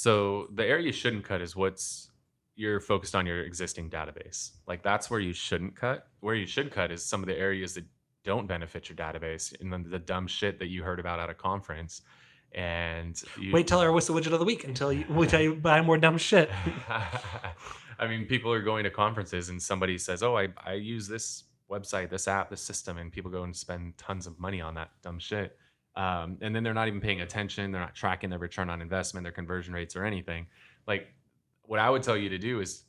So the area you shouldn't cut is you're focused on your existing database. Like that's where you shouldn't cut. Where you should cut is some of the areas that don't benefit your database and then the dumb shit that you heard about at a conference. And you Wait till our Whissel widget of the week until we tell you buy more dumb shit. I mean, people are going to conferences and somebody says, "Oh, I use this website, this app, this system," and people go and spend tons of money on that dumb shit. And then they're not even paying attention. They're not tracking their return on investment, their conversion rates, or anything. Like, what I would tell you to do is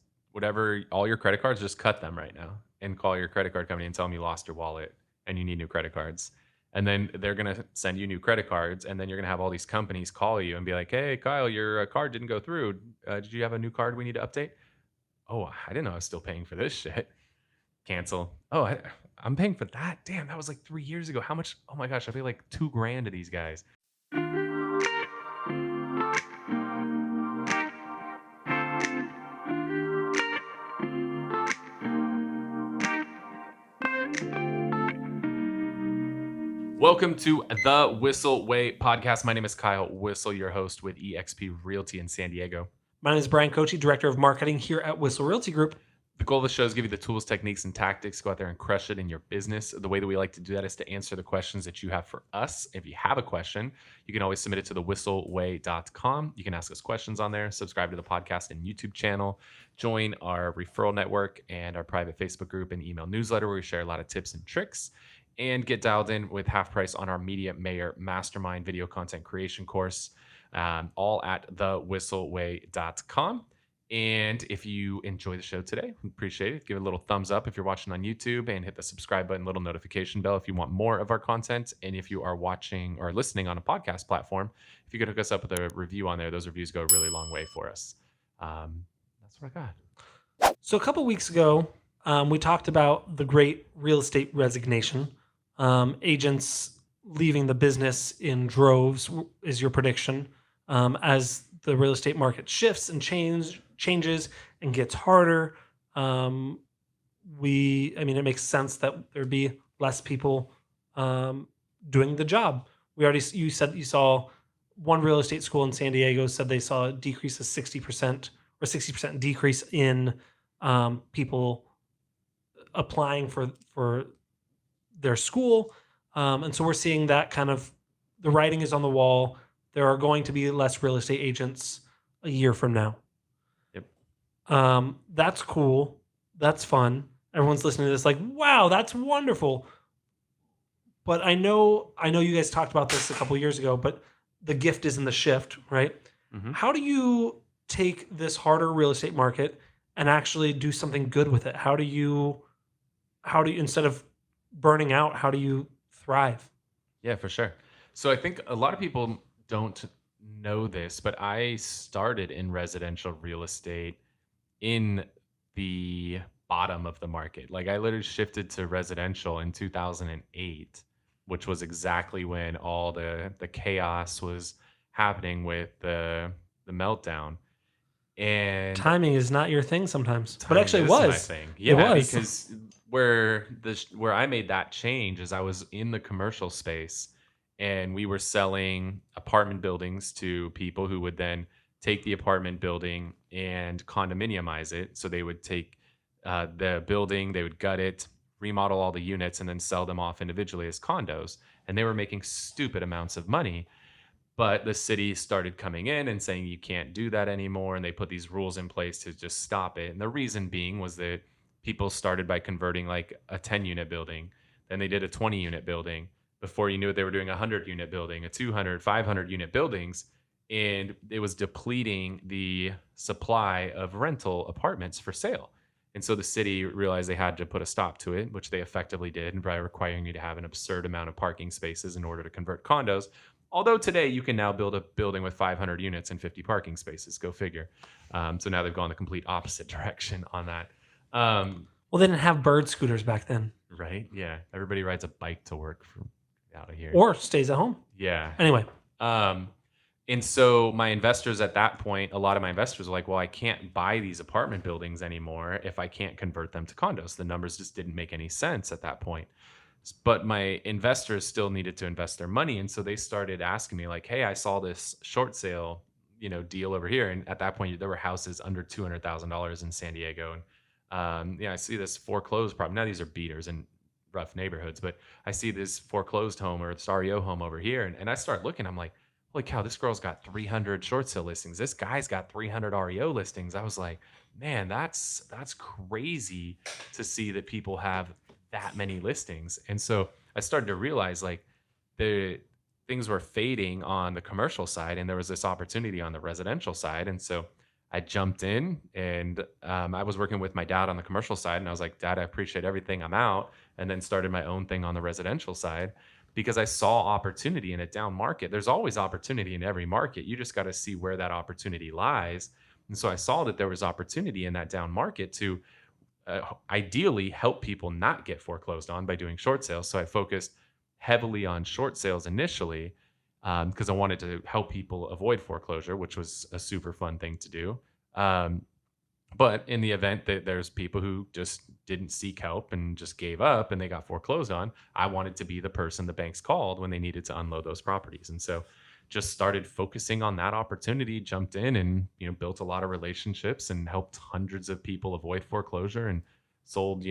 all your credit cards, just cut them right now and call your credit card company and tell them you lost your wallet and you need new credit cards. And then they're going to send you new credit cards. And then you're going to have all these companies call you and be like, "Hey, Kyle, your card didn't go through. Did you have a new card we need to update?" "Oh, I didn't know I was still paying for this shit." Cancel. "Oh, I'm paying for that. Damn, that was like 3 years ago. How much? Oh my gosh, I pay like $2,000 to these guys." Welcome to the Whissel Way Podcast. My name is Kyle Whissel, your host with eXp Realty in San Diego. My name is Bryan Koci, Director of Marketing here at Whissel Realty Group. The goal of the show is to give you the tools, techniques, and tactics to go out there and crush it in your business. The way that we like to do that is to answer the questions that you have for us. If you have a question, you can always submit it to the whisselway.com. You can ask us questions on there, subscribe to the podcast and YouTube channel, join our referral network and our private Facebook group and email newsletter where we share a lot of tips and tricks, and get dialed in with half price on our Media Mayor Mastermind video content creation course, all at thewhisselway.com. And if you enjoy the show today, we appreciate it. Give it a little thumbs up if you're watching on YouTube, and hit the subscribe button, little notification bell if you want more of our content. And if you are watching or listening on a podcast platform, if you could hook us up with a review on there, those reviews go a really long way for us. That's what I got. So a couple weeks ago, we talked about the great real estate resignation. Agents leaving the business in droves is your prediction. As the real estate market shifts and changes and gets harder, it makes sense that there'd be less people doing the job. You said you saw one real estate school in San Diego said they saw a decrease of 60% or 60% decrease in people applying for their school. And so we're seeing that kind of, the writing is on the wall. There are going to be less real estate agents a year from now. Yep. That's cool. That's fun. Everyone's listening to this like, wow, that's wonderful. But I know you guys talked about this a couple years ago, but the gift is in the shift, right? Mm-hmm. How do you take this harder real estate market and actually do something good with it? How do you, instead of burning out, how do you thrive? Yeah, for sure. So I think a lot of people don't know this, but I started in residential real estate in the bottom of the market. Like, I literally shifted to residential in 2008, which was exactly when all the chaos was happening with the meltdown. And timing is not your thing sometimes, but actually it was. My thing. Yeah, it was. Because where I made that change is I was in the commercial space, and we were selling apartment buildings to people who would then take the apartment building and condominiumize it. So they would take the building, they would gut it, remodel all the units, and then sell them off individually as condos. And they were making stupid amounts of money. But the city started coming in and saying you can't do that anymore. And they put these rules in place to just stop it. And the reason being was that people started by converting like a 10-unit building. Then they did a 20-unit building. Before you knew it, they were doing a 100-unit building, a 200, 500-unit buildings. And it was depleting the supply of rental apartments for sale. And so the city realized they had to put a stop to it, which they effectively did, and by requiring you to have an absurd amount of parking spaces in order to convert condos. Although today you can now build a building with 500 units and 50 parking spaces. Go figure. So now they've gone the complete opposite direction on that. Well, they didn't have bird scooters back then. Right? Yeah. Everybody rides a bike to work from out of here. Or stays at home. Yeah. Anyway. And so my investors at that point, a lot of my investors were like, well, I can't buy these apartment buildings anymore if I can't convert them to condos. The numbers just didn't make any sense at that point. But my investors still needed to invest their money. And so they started asking me like, hey, I saw this short sale deal over here. And at that point, there were houses under $200,000 in San Diego. And I see this foreclosed property. Now these are beaters and rough neighborhoods, but I see this foreclosed home or this REO home over here. And I start looking, I'm like, holy cow, this girl's got 300 short sale listings. This guy's got 300 REO listings. I was like, man, that's crazy to see that people have that many listings. And so I started to realize like the things were fading on the commercial side and there was this opportunity on the residential side. And so I jumped in and I was working with my dad on the commercial side. And I was like, Dad, I appreciate everything. I'm out. And then started my own thing on the residential side because I saw opportunity in a down market. There's always opportunity in every market. You just got to see where that opportunity lies. And so I saw that there was opportunity in that down market to ideally help people not get foreclosed on by doing short sales. So I focused heavily on short sales initially because I wanted to help people avoid foreclosure, which was a super fun thing to do. But in the event that there's people who just didn't seek help and just gave up and they got foreclosed on, I wanted to be the person the banks called when they needed to unload those properties. And so just started focusing on that opportunity, jumped in and, built a lot of relationships and helped hundreds of people avoid foreclosure and sold,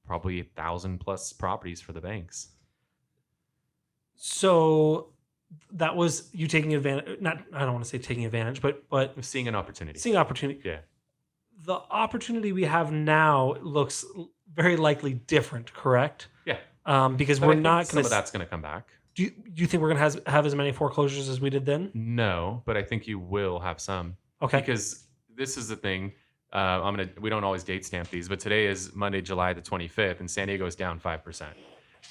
probably 1,000 plus properties for the banks. So that was you taking advantage, I don't want to say taking advantage, but seeing an opportunity. Seeing opportunity. Yeah. The opportunity we have now looks very likely different, correct? Yeah. Because we're not going to. Some of that's going to come back. Do you think we're going to have as many foreclosures as we did then? No, but I think you will have some. Okay. Because this is the thing. We don't always date stamp these, but today is Monday, July the 25th, and San Diego is down 5%.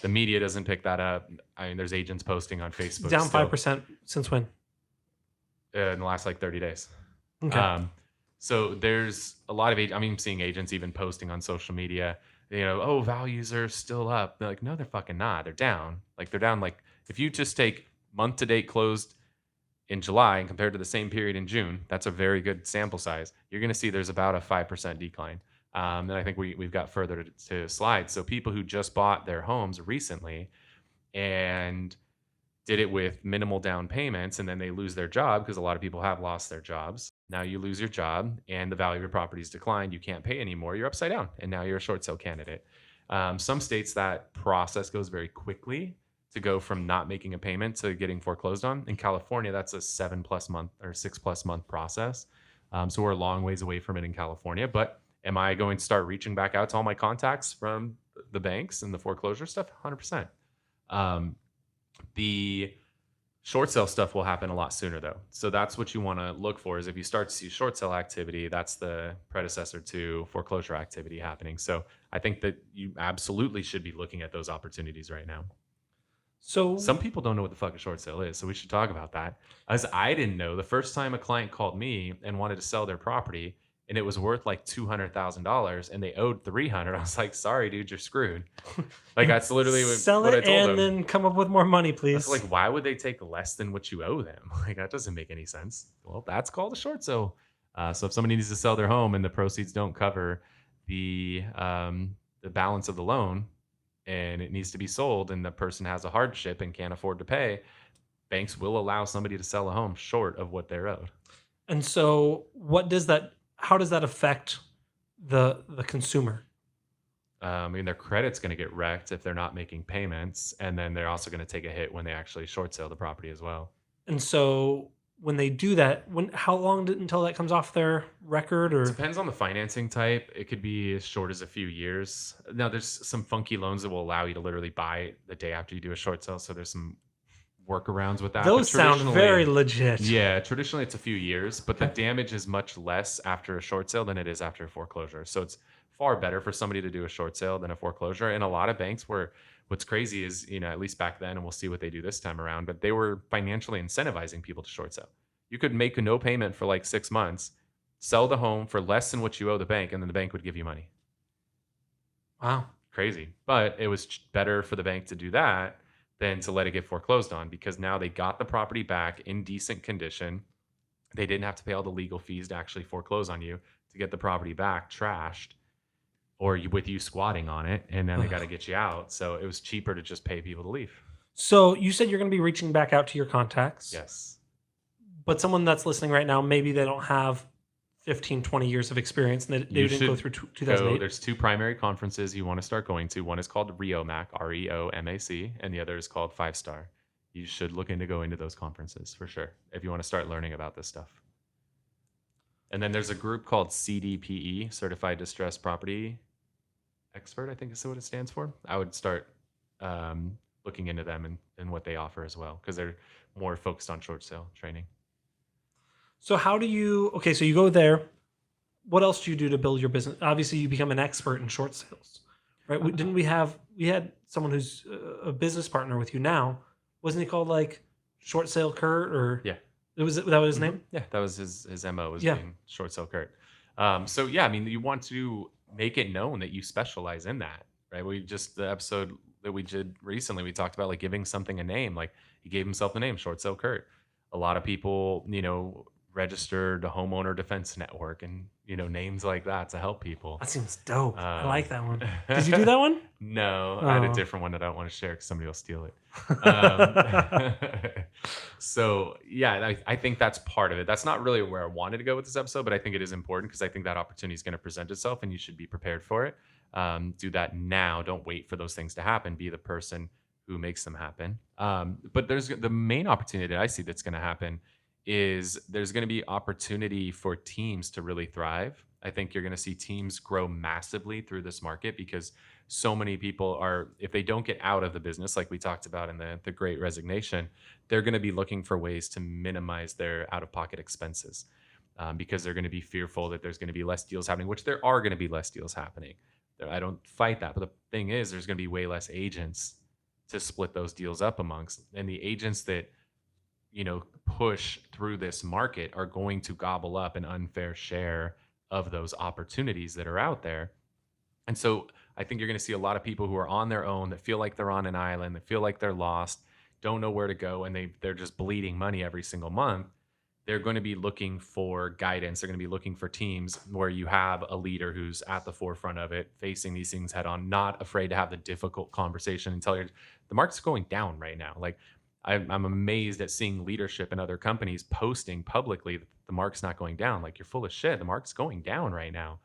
The media doesn't pick that up. I mean, there's agents posting on Facebook. Down 5% since when? In the last 30 days. Okay. So there's a lot of I'm seeing agents even posting on social media, values are still up. They're like, no, they're fucking not. They're down. They're down. If you just take month to date closed in July and compared to the same period in June, that's a very good sample size. You're going to see there's about a 5% decline. And I think we've got further to slide. So people who just bought their homes recently and did it with minimal down payments and then they lose their job because a lot of people have lost their jobs. Now you lose your job and the value of your property's declined. You can't pay anymore. You're upside down and now you're a short sale candidate. Some states that process goes very quickly to go from not making a payment to getting foreclosed on. In California, that's a 7+ month or 6+ month process. So we're a long ways away from it in California. But am I going to start reaching back out to all my contacts from the banks and the foreclosure stuff? 100%. The short sale stuff will happen a lot sooner though. So that's what you want to look for is if you start to see short sale activity, that's the predecessor to foreclosure activity happening. So I think that you absolutely should be looking at those opportunities right now. So some people don't know what the fuck a short sale is. So we should talk about that. As I didn't know, the first time a client called me and wanted to sell their property and it was worth $200,000 and they owed $300,000. I was like, sorry, dude, you're screwed. That's literally sell what I it told and them. Then come up with more money, please. Why would they take less than what you owe them? That doesn't make any sense. Well, that's called a short sale. So if somebody needs to sell their home and the proceeds don't cover the balance of the loan and it needs to be sold and the person has a hardship and can't afford to pay, banks will allow somebody to sell a home short of what they're owed. And so how does that affect the consumer? Their credit's going to get wrecked if they're not making payments. And then they're also going to take a hit when they actually short sale the property as well. And so when they do that, how long until that comes off their record? Or it depends on the financing type. It could be as short as a few years. Now, there's some funky loans that will allow you to literally buy it the day after you do a short sale. So there's some workarounds with that. Those sound very legit. Yeah, traditionally it's a few years, but the damage is much less after a short sale than it is after a foreclosure. So it's far better for somebody to do a short sale than a foreclosure. And a lot of banks what's crazy is, at least back then, and we'll see what they do this time around, but they were financially incentivizing people to short sell. You could make a no payment for 6 months, sell the home for less than what you owe the bank, and then the bank would give you money. Wow. Crazy. But it was better for the bank to do that than to let it get foreclosed on because now they got the property back in decent condition. They didn't have to pay all the legal fees to actually foreclose on you to get the property back trashed or with you squatting on it. And then they got to get you out. So it was cheaper to just pay people to leave. So you said you're going to be reaching back out to your contacts. Yes. But someone that's listening right now, maybe they don't have 15, 20 years of experience and they You didn't go should through go. 2008. There's two primary conferences you want to start going to. One is called REOMAC, REOMAC, and the other is called Five Star. You should look into going to those conferences for sure if you want to start learning about this stuff. And then there's a group called CDPE, Certified Distressed Property Expert, I think is what it stands for. I would start looking into them and what they offer as well, because they're more focused on short sale training. So how do you, okay, so you go there. What else do you do to build your business? Obviously, you become an expert in short sales, right? We had someone who's a business partner with you now. Wasn't he called like Short Sale Kurt or? Yeah. That was his name? Yeah, that was his MO, was Yeah. being short sale Kurt. So yeah, I mean, you want to make it known that you specialize in that, right? The episode that we did recently, we talked about like giving something a name. Like he gave himself the name Short Sale Kurt. A lot of people, registered a homeowner defense network and names like that to help people. That seems dope. I like that one. Did you do that one? No, I had a different one that I don't want to share because somebody will steal it. So yeah, I think that's part of it. That's not really where I wanted to go with this episode, but I think it is important because I think that opportunity is going to present itself and you should be prepared for it. Do that now. Don't wait for those things to happen. Be the person who makes them happen. But there's the main opportunity that I see that's going to happen is there's going to be opportunity for teams to really thrive. I think you're going to see teams grow massively through this market because so many people are, if they don't get out of the business, like we talked about in the Great Resignation, they're going to be looking for ways to minimize their out-of-pocket expenses because they're going to be fearful that there's going to be less deals happening, which there are going to be less deals happening. I don't fight that. But the thing is, there's going to be way less agents to split those deals up amongst. And the agents that push through this market are going to gobble up an unfair share of those opportunities that are out there. And so I think you're going to see a lot of people who are on their own that feel like they're on an island, that feel like they're lost, don't know where to go, and they're just bleeding money every single month. They're going to be looking for guidance. They're going to be looking for teams where you have a leader who's at the forefront of it, facing these things head on, not afraid to have the difficult conversation and tell you the market's going down right now. Like I'm amazed at seeing leadership in other companies posting publicly that the market's not going down. Like, you're full of shit. The market's going down right now.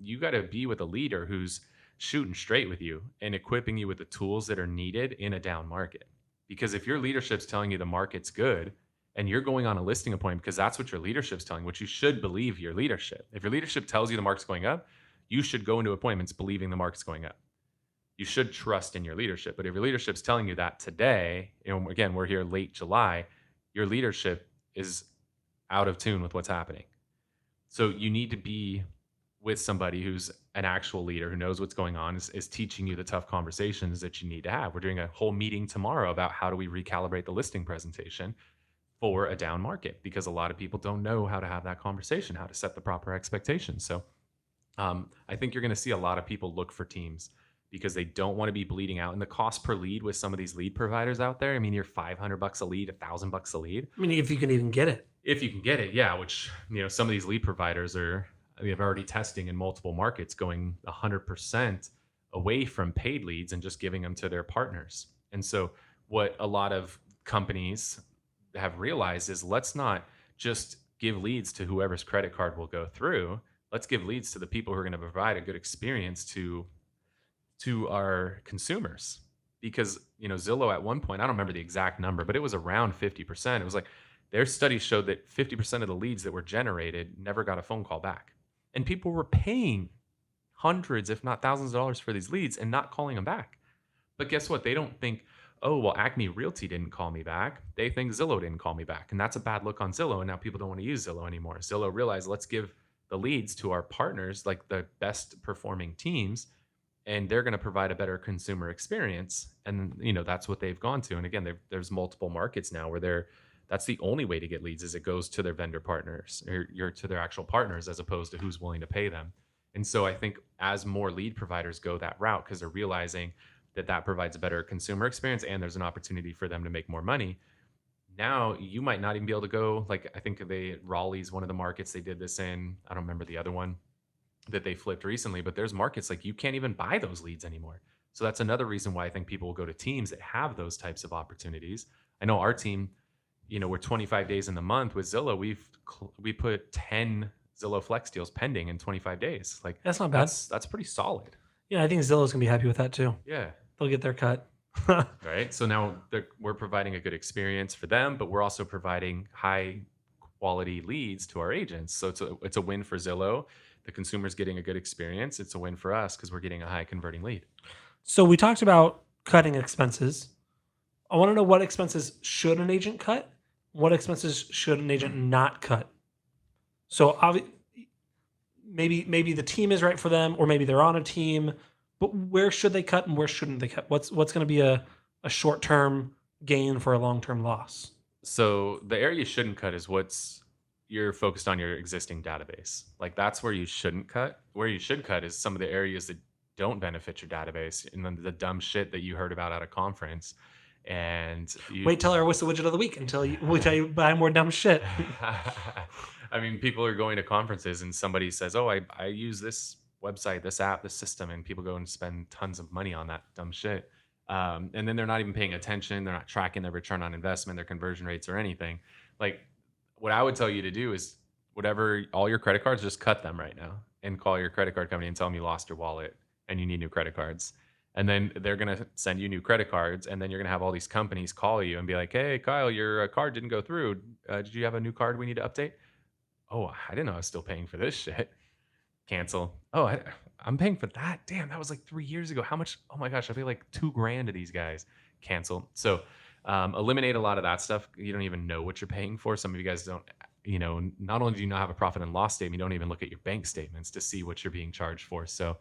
You got to be with a leader who's shooting straight with you and equipping you with the tools that are needed in a down market. Because if your leadership's telling you the market's good and you're going on a listing appointment because that's what your leadership's telling, which you should believe your leadership. If your leadership tells you the market's going up, you should go into appointments believing the market's going up. You should trust in your leadership. But if your leadership's telling you that today, again, we're here late July, your leadership is out of tune with what's happening. So you need to be with somebody who's an actual leader who knows what's going on, is teaching you the tough conversations that you need to have. We're doing a whole meeting tomorrow about how do we recalibrate the listing presentation for a down market, because a lot of people don't know how to have that conversation, how to set the proper expectations. So I think you're going to see a lot of people look for teams because they don't want to be bleeding out. And the cost per lead with some of these lead providers out there, I mean, you're $500 a lead, $1,000 a lead. I mean, if you can even get it. If you can get it, yeah, which, some of these lead providers are already testing in multiple markets, going 100% away from paid leads and just giving them to their partners. And so what a lot of companies have realized is, let's not just give leads to whoever's credit card will go through. Let's give leads to the people who are going to provide a good experience to our consumers. Because Zillow at one point, I don't remember the exact number, but it was around 50%. It was like their studies showed that 50% of the leads that were generated never got a phone call back, and people were paying hundreds if not thousands of dollars for these leads and not calling them back. But guess what? They don't think, oh, well, Acme Realty didn't call me back. They think Zillow didn't call me back, and that's a bad look on Zillow. And now people don't want to use Zillow anymore. Zillow realized, let's give the leads to our partners, like the best performing teams, and they're going to provide a better consumer experience. And that's what they've gone to. And again, there's multiple markets now where that's the only way to get leads, is it goes to their vendor partners, or to their actual partners, as opposed to who's willing to pay them. And so I think as more lead providers go that route, because they're realizing that provides a better consumer experience and there's an opportunity for them to make more money. Now you might not even be able to go, like, I think Raleigh's one of the markets they did this in. I don't remember the other one that they flipped recently, but there's markets like you can't even buy those leads anymore. So that's another reason why I think people will go to teams that have those types of opportunities. I know our team, we're 25 days in the month with Zillow. We put 10 Zillow Flex deals pending in 25 days. Like That's not bad. that's pretty solid. Yeah, I think Zillow's gonna be happy with that too. Yeah. They'll get their cut. Right. So now we're providing a good experience for them, but we're also providing high quality leads to our agents. So it's a win for Zillow. The consumer's getting a good experience. It's a win for us because we're getting a high converting lead. So we talked about cutting expenses. I want to know what expenses should an agent cut? What expenses should an agent not cut? So maybe the team is right for them, or maybe they're on a team. But where should they cut and where shouldn't they cut? What's going to be a short term gain for a long term loss? So the area you shouldn't cut is you're focused on your existing database. Like that's where you shouldn't cut. Where you should cut is some of the areas that don't benefit your database and then the dumb shit that you heard about at a conference. And wait till our Whissel widget of the week until we tell you buy more dumb shit. I mean, people are going to conferences and somebody says, "Oh, I use this website, this app, this system," and people go and spend tons of money on that dumb shit. And then they're not even paying attention. They're not tracking their return on investment, their conversion rates, or anything. Like, what I would tell you to do is all your credit cards, just cut them right now and call your credit card company and tell them you lost your wallet and you need new credit cards. And then they're going to send you new credit cards. And then you're going to have all these companies call you and be like, "Hey, Kyle, your card didn't go through. Did you have a new card we need to update?" "Oh, I didn't know I was still paying for this shit." Cancel. "Oh, I'm paying for that. Damn, that was like 3 years ago. How much? Oh my gosh, I pay like $2,000 to these guys." Cancel. So eliminate a lot of that stuff. You don't even know what you're paying for. Some of you guys don't, not only do you not have a profit and loss statement, you don't even look at your bank statements to see what you're being charged for. So,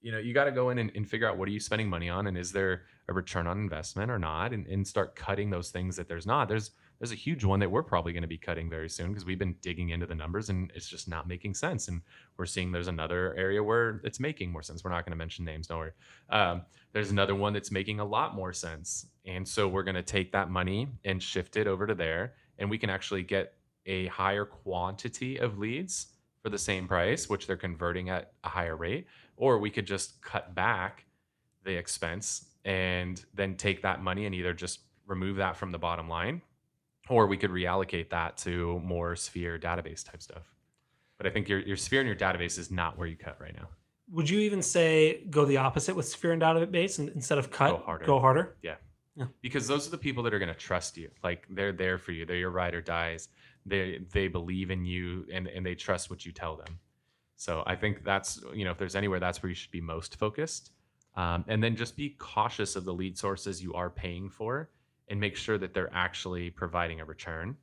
you got to go in and figure out what are you spending money on, and is there a return on investment or not, and start cutting those things that there's not. There's a huge one that we're probably going to be cutting very soon because we've been digging into the numbers and it's just not making sense. And we're seeing there's another area where it's making more sense. We're not going to mention names, don't worry. There's another one that's making a lot more sense. And so we're going to take that money and shift it over to there. And we can actually get a higher quantity of leads for the same price, which they're converting at a higher rate. Or we could just cut back the expense and then take that money and either just remove that from the bottom line, or we could reallocate that to more Sphere database type stuff. But I think your Sphere and your database is not where you cut right now. Would you even say go the opposite with Sphere and database, and instead of cut, go harder? Yeah. Because those are the people that are going to trust you. Like they're there for you. They're your ride or dies. They believe in you and they trust what you tell them. So I think that's, if there's anywhere, that's where you should be most focused. And then just be cautious of the lead sources you are paying for and make sure that they're actually providing a return.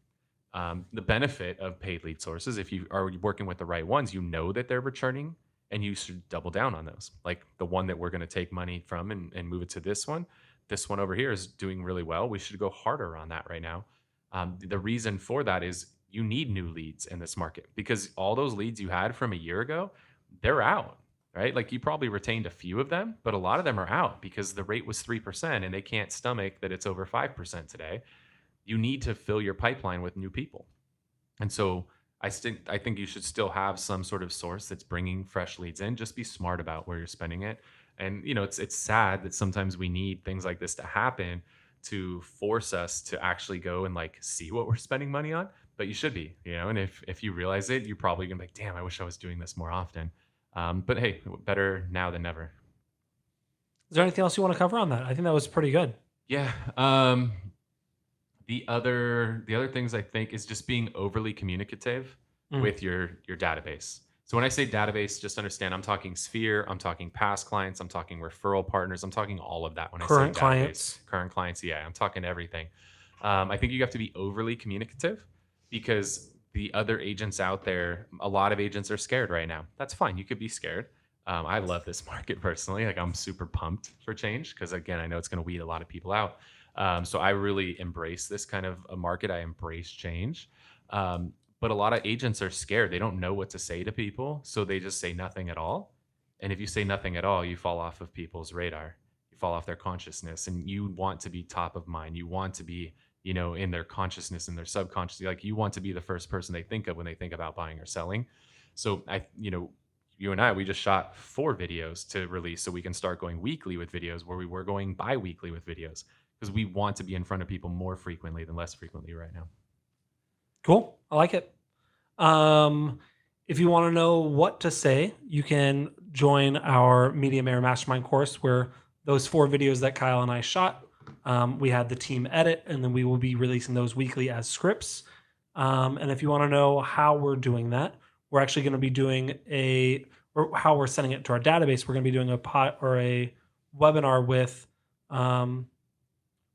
The benefit of paid lead sources, if you are working with the right ones, that they're returning, and you should double down on those. Like the one that we're going to take money from and move it to this one. This one over here is doing really well. We should go harder on that right now. The reason for that is you need new leads in this market because all those leads you had from a year ago, they're out. Right? Like you probably retained a few of them, but a lot of them are out because the rate was 3% and they can't stomach that it's over 5% today. You need to fill your pipeline with new people. And so I think you should still have some sort of source that's bringing fresh leads in. Just be smart about where you're spending it. And, it's sad that sometimes we need things like this to happen to force us to actually go and like see what we're spending money on. But you should be, and if you realize it, you're probably gonna be like, damn, I wish I was doing this more often. But hey, better now than never. Is there anything else you want to cover on that? I think that was pretty good. Yeah. The other things I think is just being overly communicative with your database. So when I say database, just understand I'm talking Sphere, I'm talking past clients, I'm talking referral partners, I'm talking all of that. When current I say clients, current clients, yeah, I'm talking everything. I think you have to be overly communicative because the other agents out there, a lot of agents are scared right now. That's fine. You could be scared. I love this market personally. Like I'm super pumped for change because again, I know it's going to weed a lot of people out. So I really embrace this kind of a market. I embrace change. But a lot of agents are scared. They don't know what to say to people. So they just say nothing at all. And if you say nothing at all, you fall off of people's radar. You fall off their consciousness, and you want to be top of mind. You want to be, in their consciousness and their subconscious. Like you want to be the first person they think of when they think about buying or selling. So you and I, we just shot 4 videos to release so we can start going weekly with videos where we were going bi-weekly with videos because we want to be in front of people more frequently than less frequently right now. Cool. I like it. If you want to know what to say, you can join our Media Mayor Mastermind course, where those 4 videos that Kyle and I shot, we had the team edit, and then we will be releasing those weekly as scripts. And if you want to know how we're doing that, we're actually going to be doing or how we're sending it to our database. We're going to be doing a webinar with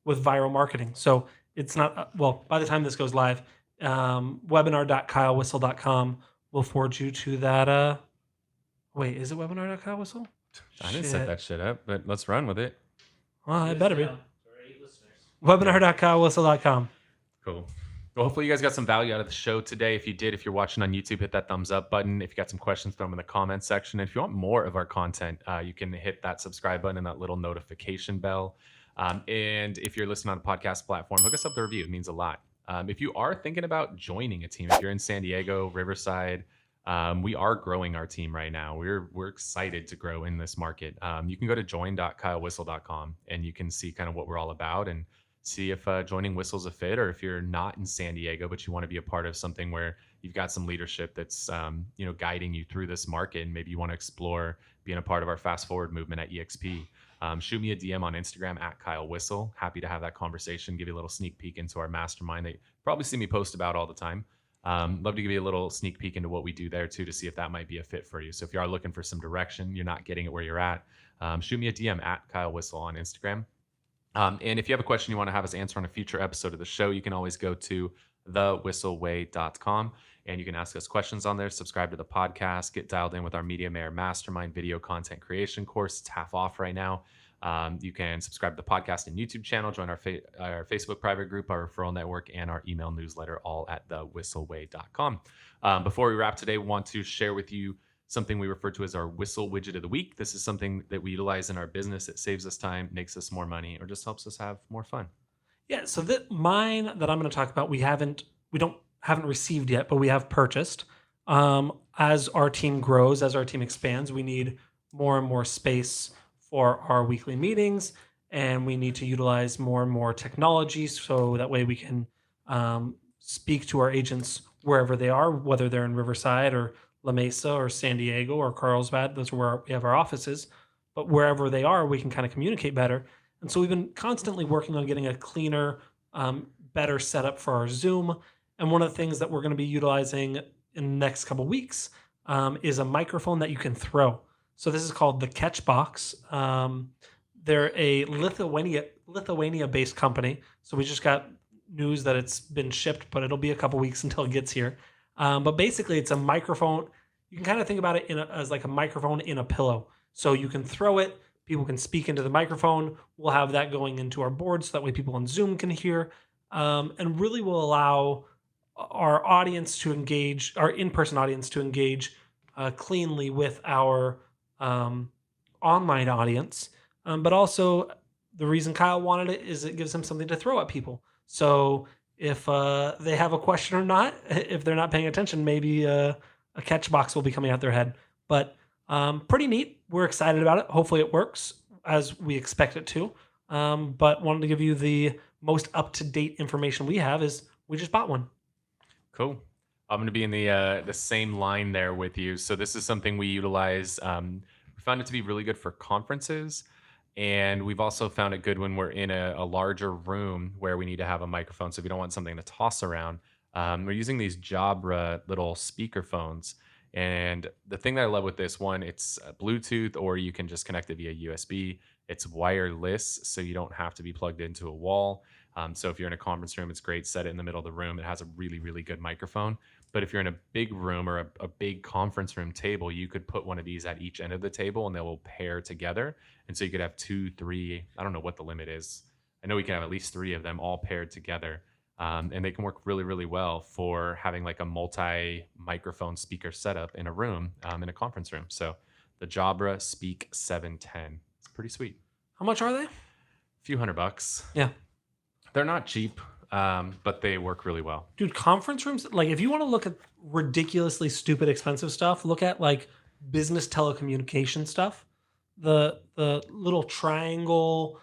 viral marketing. So it's not, by the time this goes live, webinar.kylewhissel.com will forward you to that. Wait, is it webinar.kylewhissel? I didn't set that shit up, but let's run with it. Well, it better be. Webinar.kylewhissel.com. Cool. Well, hopefully you guys got some value out of the show today. If you did, if you're watching on YouTube, hit that thumbs up button. If you got some questions, throw them in the comments section. If you want more of our content, you can hit that subscribe button and that little notification bell. And if you're listening on a podcast platform, hook us up with a review. It means a lot. If you are thinking about joining a team, if you're in San Diego, Riverside, we are growing our team right now. We're excited to grow in this market. You can go to join.kylewhissel.com and you can see kind of what we're all about and see if joining Whissell's a fit, or if you're not in San Diego but you want to be a part of something where you've got some leadership that's guiding you through this market, and maybe you want to explore being a part of our fast forward movement at EXP. Shoot me a DM on Instagram at Kyle Whissel. Happy to have that conversation, give you a little sneak peek into our mastermind that you probably see me post about all the time. Love to give you a little sneak peek into what we do there too, to see if that might be a fit for you. So if you are looking for some direction, you're not getting it where you're at, shoot me a DM at Kyle Whissel on Instagram. And if you have a question you want to have us answer on a future episode of the show, you can always go to thewhisselway.com and you can ask us questions on there. Subscribe to the podcast, get dialed in with our Media Mayor Mastermind video content creation course. It's half off right now. You can subscribe to the podcast and YouTube channel, join our Facebook private group, our referral network, and our email newsletter, all at thewhisselway.com. Before we wrap today, we want to share with you something we refer to as our Whissel widget of the week. This is something that we utilize in our business. It saves us time, makes us more money, or just helps us have more fun. Yeah, so mine that I'm going to talk about, we haven't received yet, but we have purchased. As our team grows, as our team expands, we need more and more space for our weekly meetings, and we need to utilize more and more technology so that way we can speak to our agents wherever they are, whether they're in Riverside or La Mesa or San Diego or Carlsbad. Those are where we have our offices. But wherever they are, we can kind of communicate better. And so we've been constantly working on getting a cleaner, better setup for our Zoom. And one of the things that we're going to be utilizing in the next couple of weeks is a microphone that you can throw. So this is called the Catchbox. They're a Lithuania-based company. So we just got news that it's been shipped, but it'll be a couple weeks until it gets here. But basically, it's a microphone. You can kind of think about it as like a microphone in a pillow. So you can throw it. People can speak into the microphone. We'll have that going into our board so that way people on Zoom can hear, and really will allow our audience to engage, our in-person audience to engage cleanly with our online audience. But also, the reason Kyle wanted it is it gives him something to throw at people. So if they have a question or not, if they're not paying attention, maybe a catch box will be coming out their head. But pretty neat. We're excited about it. Hopefully it works as we expect it to. But wanted to give you the most up-to-date information we have is we just bought one. Cool. I'm going to be in the same line there with you. So this is something we utilize. We found it to be really good for conferences. And we've also found it good when we're in a larger room where we need to have a microphone. So if you don't want something to toss around, we're using these Jabra little speaker phones. And the thing that I love with this one, it's Bluetooth, or you can just connect it via USB. It's wireless, so you don't have to be plugged into a wall. So if you're in a conference room, it's great. Set it in the middle of the room. It has a really, really good microphone. But if you're in a big room or a big conference room table, you could put one of these at each end of the table and they will pair together. And so you could have 2, 3, I don't know what the limit is. I know we can have at least 3 of them all paired together. And they can work really, really well for having like a multi-microphone speaker setup in a room, in a conference room. So the Jabra Speak 710. It's pretty sweet. How much are they? A few $100. Yeah. They're not cheap, but they work really well. Dude, conference rooms, like if you want to look at ridiculously stupid expensive stuff, look at like business telecommunication stuff. The little triangle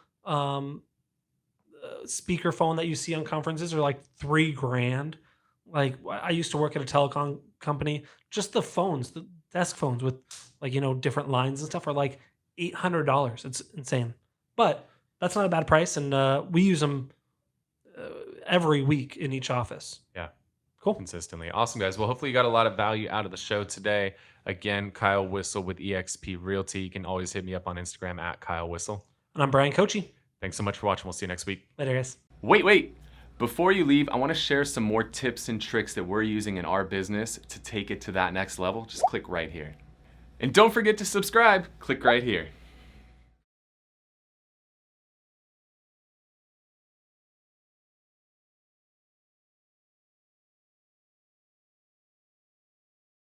speakerphone that you see on conferences are like $3,000. Like I used to work at a telecom company. Just the phones, the desk phones with like different lines and stuff are like $800. It's insane, but that's not a bad price, and we use them every week in each office. Yeah. Cool. Consistently. Awesome, guys. Well, hopefully you got a lot of value out of the show today. Again, Kyle Whissel with eXp Realty. You can always hit me up on Instagram at Kyle Whissel. And I'm Bryan Koci. Thanks so much for watching. We'll see you next week. Later, guys. Wait. Before you leave, I want to share some more tips and tricks that we're using in our business to take it to that next level. Just click right here. And don't forget to subscribe. Click right here.